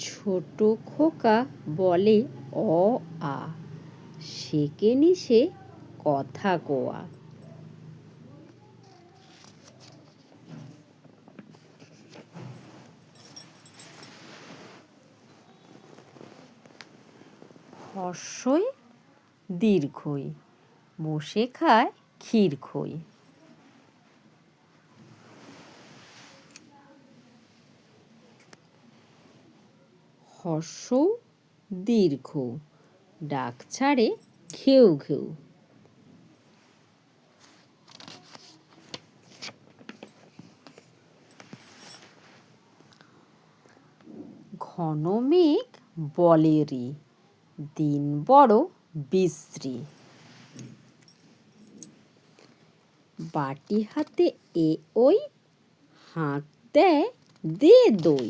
ছোট খোকা বলে অ আ, সেকেনি সে কথা কোয়া। হর্ষই দীর্ঘই, বসে খায় ক্ষীর খই। হর্ষ দীর্ঘ, ডাক ছাড়ে ঘেউ ঘেউ। ঘন মেঘ বলে রি, দিন বড় বিশ্রী। বাটি হাতে এ ওই, হাঁক দেয় দে দই।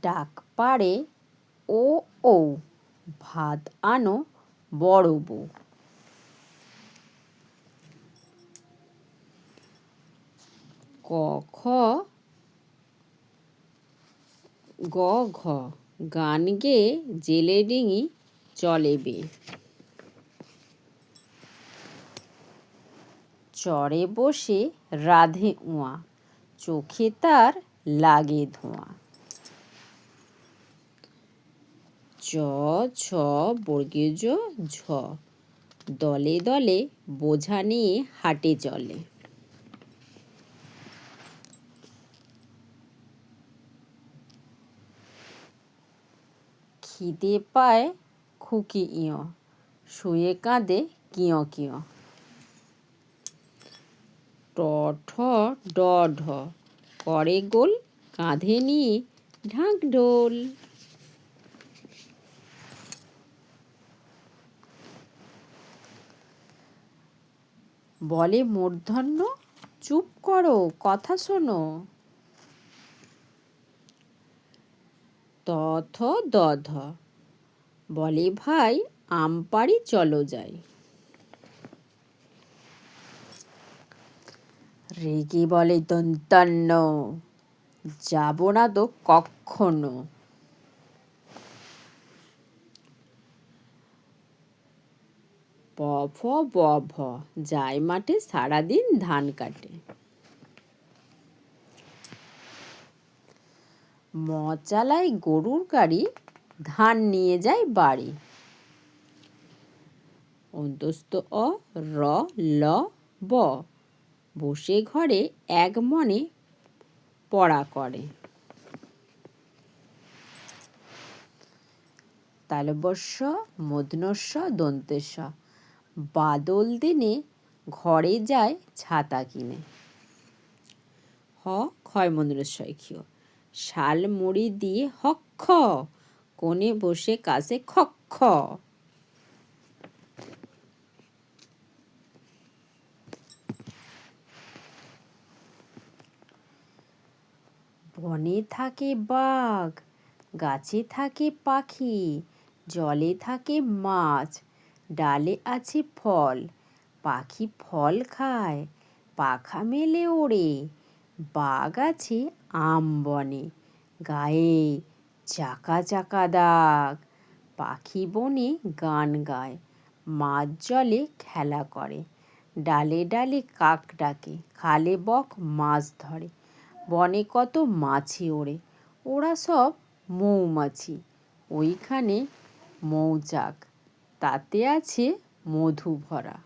ডাক পাড়ে ও ও, ভাত আনো বড় বউ। ক খ গ ঘ, গান গেয়ে জেলে ডিঙি চলে বেয়ে। চড়ে বসে রাধে উয়া, চোখে তার লাগে ধোঁয়া। চ ছ বর্গীয় জ ঝ, দলে দলে বোঝা নিয়ে হাটে চলে। খিদে পায় খুকি ইয়, শুয়ে কাঁদে কিয় কিয়। ট ঠ ড ঢ, করে গোল কাঁধে নিয়ে ঢাক ঢোল। বলে মূর্ধন্য চুপ করো কথা শোনো। ত থ দ ধ, বলে ভাই আমপাড়ি চলো যাই। রেগে বলে দন্তান্ন, যাব না তো কক্ষনো। প ফ ব ভ, যায় মাঠে সারাদিন ধান কাটে। ম চালায় গরুর গাড়ি, ধান নিয়ে যায় বাড়ি। অন্তস্থ অ র ল ব, বসে ঘরে এক মনে পড়া করে। তালব্যস্য মূর্ধন্যস্য দন্তেস্য, বাদল দিনে ঘরে যায় ছাতা কিনে। হ ক্ষয় মূর্ধন্যস্বয় ক্ষীয়, শাল মুড়ি দিয়ে হক্ষ, কোণে বসে কাশে খক্ষ। বনে থাকে বাঘ, গাছে থাকে পাখি, জলে থাকে মাছ, ডালে আছে ফল। পাখি ফল খায়, পাখা মেলে ওড়ে, বাঘ আছে আম বনে, গায়ে চাকা চাকা দাগ। পাখি বনে গান গায়, মাছ জলে খেলা করে, ডালে ডালে কাক ডাকে, খালে বক মাছ ধরে। বনে কত মাছি ওড়ে, ওরা সব মৌমাছি, ওইখানে মৌচাক, তাতে আছে মধু ভরা।